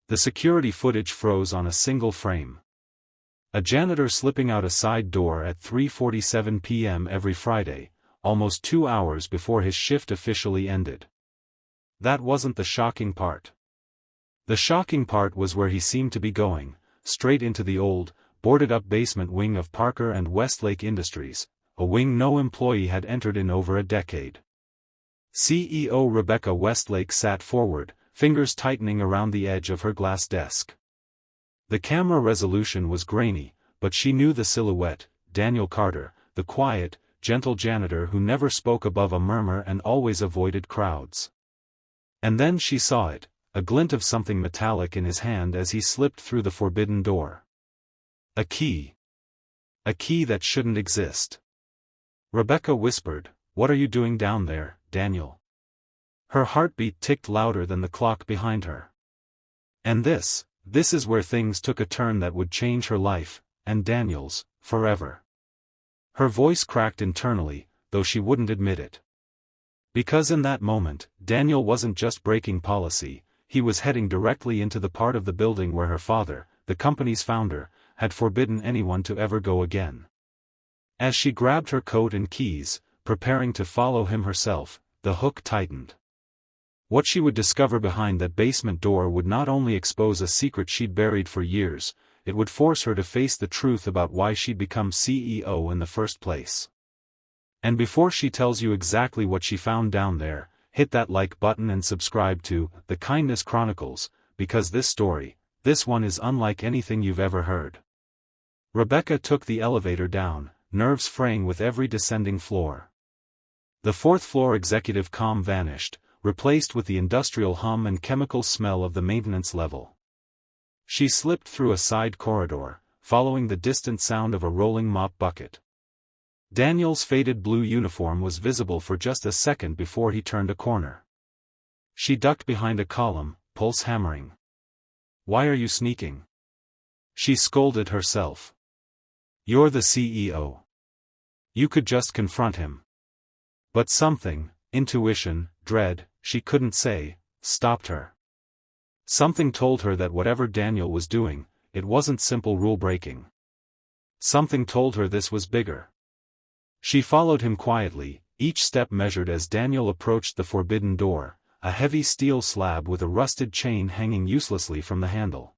The security footage froze on a single frame. A janitor slipping out a side door at 3:47 p.m. every Friday, almost 2 hours before his shift officially ended. That wasn't the shocking part. The shocking part was where he seemed to be going, straight into the old, boarded-up basement wing of Parker and Westlake Industries, a wing no employee had entered in over a decade. CEO Rebecca Westlake sat forward, fingers tightening around the edge of her glass desk. The camera resolution was grainy, but she knew the silhouette, Daniel Carter, the quiet, gentle janitor who never spoke above a murmur and always avoided crowds. And then she saw it, a glint of something metallic in his hand as he slipped through the forbidden door. A key. A key that shouldn't exist. Rebecca whispered, "What are you doing down there, Daniel?" Her heartbeat ticked louder than the clock behind her. And this is where things took a turn that would change her life, and Daniel's, forever. Her voice cracked internally, though she wouldn't admit it. Because in that moment, Daniel wasn't just breaking policy, he was heading directly into the part of the building where her father, the company's founder, had forbidden anyone to ever go again. As she grabbed her coat and keys, preparing to follow him herself, the hook tightened. What she would discover behind that basement door would not only expose a secret she'd buried for years, it would force her to face the truth about why she'd become CEO in the first place. And before she tells you exactly what she found down there, hit that like button and subscribe to The Kindness Chronicles, because this one is unlike anything you've ever heard. Rebecca took the elevator down, nerves fraying with every descending floor. The fourth-floor executive comm vanished, replaced with the industrial hum and chemical smell of the maintenance level. She slipped through a side corridor, following the distant sound of a rolling mop bucket. Daniel's faded blue uniform was visible for just a second before he turned a corner. She ducked behind a column, pulse hammering. "Why are you sneaking?" she scolded herself. "You're the CEO. You could just confront him." But something, intuition, dread, she couldn't say, stopped her. Something told her that whatever Daniel was doing, it wasn't simple rule-breaking. Something told her this was bigger. She followed him quietly, each step measured as Daniel approached the forbidden door, a heavy steel slab with a rusted chain hanging uselessly from the handle.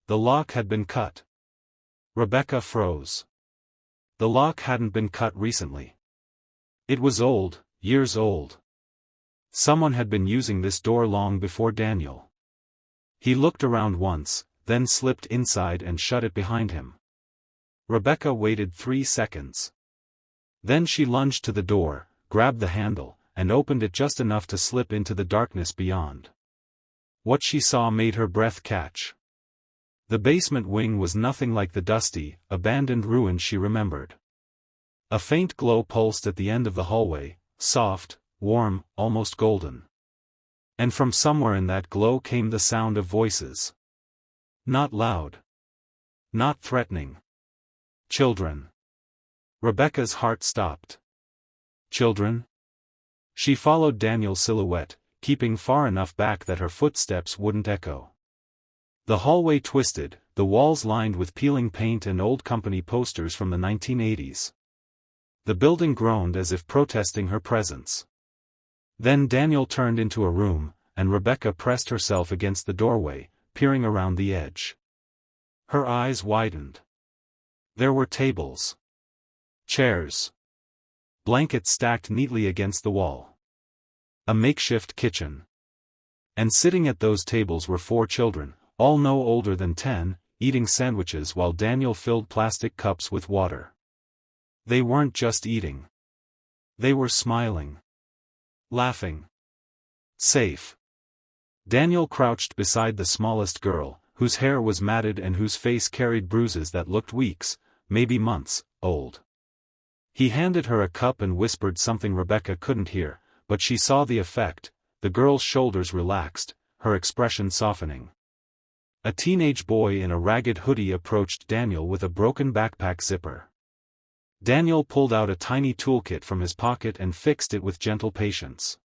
The lock had been cut. Rebecca froze. The lock hadn't been cut recently. It was old, years old. Someone had been using this door long before Daniel. He looked around once, then slipped inside and shut it behind him. Rebecca waited 3 seconds. Then she lunged to the door, grabbed the handle, and opened it just enough to slip into the darkness beyond. What she saw made her breath catch. The basement wing was nothing like the dusty, abandoned ruin she remembered. A faint glow pulsed at the end of the hallway, soft, warm, almost golden. And from somewhere in that glow came the sound of voices. Not loud. Not threatening. Children. Rebecca's heart stopped. Children? She followed Daniel's silhouette, keeping far enough back that her footsteps wouldn't echo. The hallway twisted, the walls lined with peeling paint and old company posters from the 1980s. The building groaned as if protesting her presence. Then Daniel turned into a room, and Rebecca pressed herself against the doorway, peering around the edge. Her eyes widened. There were tables. Chairs. Blankets stacked neatly against the wall. A makeshift kitchen. And sitting at those tables were 4 children, all no older than 10, eating sandwiches while Daniel filled plastic cups with water. They weren't just eating. They were smiling. Laughing. Safe. Daniel crouched beside the smallest girl, whose hair was matted and whose face carried bruises that looked weeks, maybe months, old. He handed her a cup and whispered something Rebecca couldn't hear, but she saw the effect. The girl's shoulders relaxed, her expression softening. A teenage boy in a ragged hoodie approached Daniel with a broken backpack zipper. Daniel pulled out a tiny toolkit from his pocket and fixed it with gentle patience.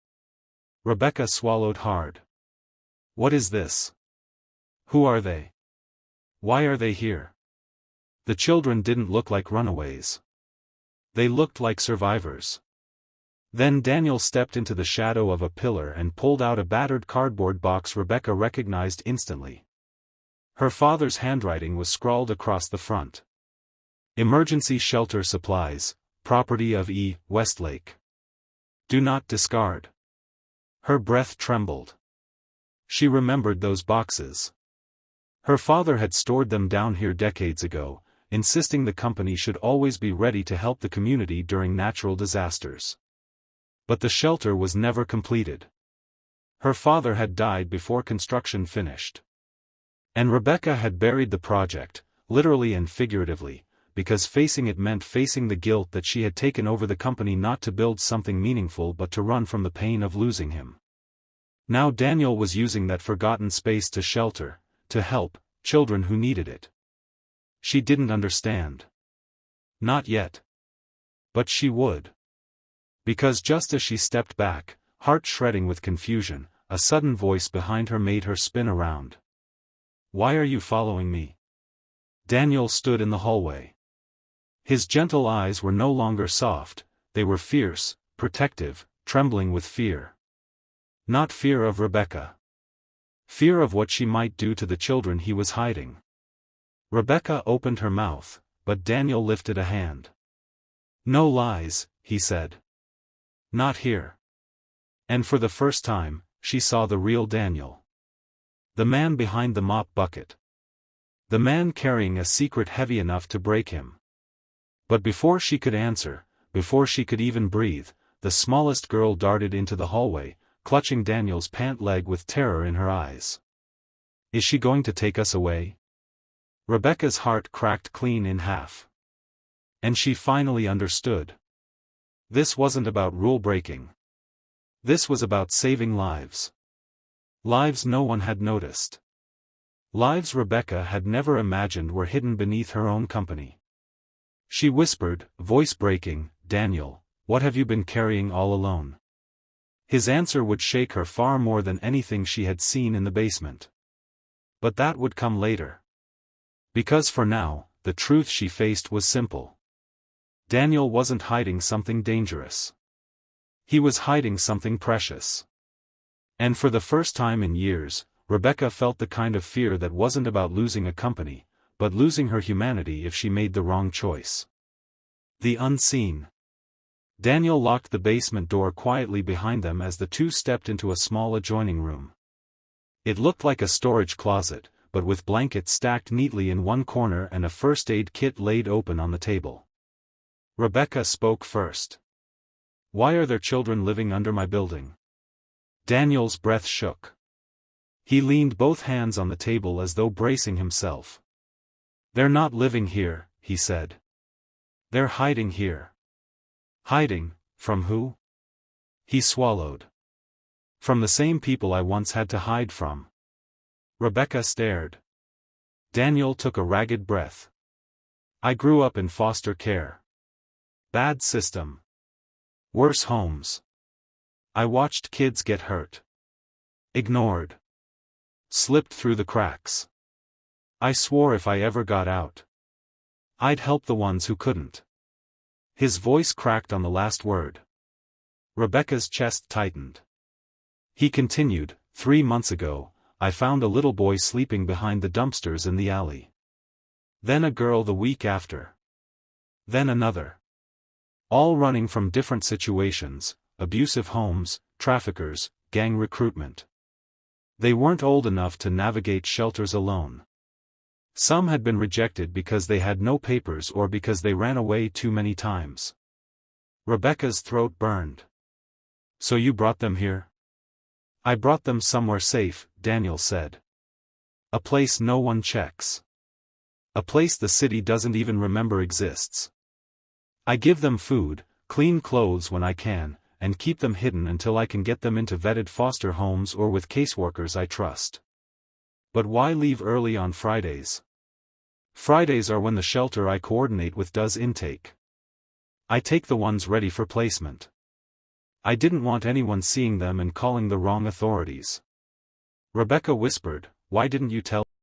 Rebecca swallowed hard. "What is this?" Who are they? Why are they here? The children didn't look like runaways. They looked like survivors. Then Daniel stepped into the shadow of a pillar and pulled out a battered cardboard box Rebecca recognized instantly. Her father's handwriting was scrawled across the front. Emergency shelter supplies, property of E. Westlake. Do not discard. Her breath trembled. She remembered those boxes. Her father had stored them down here decades ago, insisting the company should always be ready to help the community during natural disasters. But the shelter was never completed. Her father had died before construction finished. And Rebecca had buried the project, literally and figuratively, because facing it meant facing the guilt that she had taken over the company not to build something meaningful but to run from the pain of losing him. Now Daniel was using that forgotten space to shelter, to help, children who needed it. She didn't understand. Not yet. But she would. Because just as she stepped back, heart shredding with confusion, a sudden voice behind her made her spin around. Why are you following me? Daniel stood in the hallway. His gentle eyes were no longer soft, they were fierce, protective, trembling with fear. Not fear of Rebecca. Fear of what she might do to the children he was hiding. Rebecca opened her mouth, but Daniel lifted a hand. No lies, he said. Not here. And for the first time, she saw the real Daniel. The man behind the mop bucket. The man carrying a secret heavy enough to break him. But before she could answer, before she could even breathe, the smallest girl darted into the hallway, clutching Daniel's pant leg with terror in her eyes. Is she going to take us away? Rebecca's heart cracked clean in half. And she finally understood. This wasn't about rule breaking. This was about saving lives. Lives no one had noticed. Lives Rebecca had never imagined were hidden beneath her own company. She whispered, voice breaking, Daniel, what have you been carrying all alone? His answer would shake her far more than anything she had seen in the basement. But that would come later. Because for now, the truth she faced was simple. Daniel wasn't hiding something dangerous. He was hiding something precious. And for the first time in years, Rebecca felt the kind of fear that wasn't about losing a company, but losing her humanity if she made the wrong choice. The unseen. Daniel locked the basement door quietly behind them as the two stepped into a small adjoining room. It looked like a storage closet, but with blankets stacked neatly in one corner and a first aid kit laid open on the table. Rebecca spoke first. Why are there children living under my building? Daniel's breath shook. He leaned both hands on the table as though bracing himself. They're not living here, he said. They're hiding here. Hiding, from who? He swallowed. From the same people I once had to hide from. Rebecca stared. Daniel took a ragged breath. I grew up in foster care. Bad system. Worse homes. I watched kids get hurt. Ignored. Slipped through the cracks. I swore if I ever got out, I'd help the ones who couldn't. His voice cracked on the last word. Rebecca's chest tightened. He continued, 3 months ago, I found a little boy sleeping behind the dumpsters in the alley. Then a girl the week after. Then another. All running from different situations, abusive homes, traffickers, gang recruitment. They weren't old enough to navigate shelters alone. Some had been rejected because they had no papers or because they ran away too many times. Rebecca's throat burned. So you brought them here? I brought them somewhere safe, Daniel said. A place no one checks. A place the city doesn't even remember exists. I give them food, clean clothes when I can, and keep them hidden until I can get them into vetted foster homes or with caseworkers I trust. But why leave early on Fridays? Fridays are when the shelter I coordinate with does intake. I take the ones ready for placement. I didn't want anyone seeing them and calling the wrong authorities. Rebecca whispered, why didn't you tell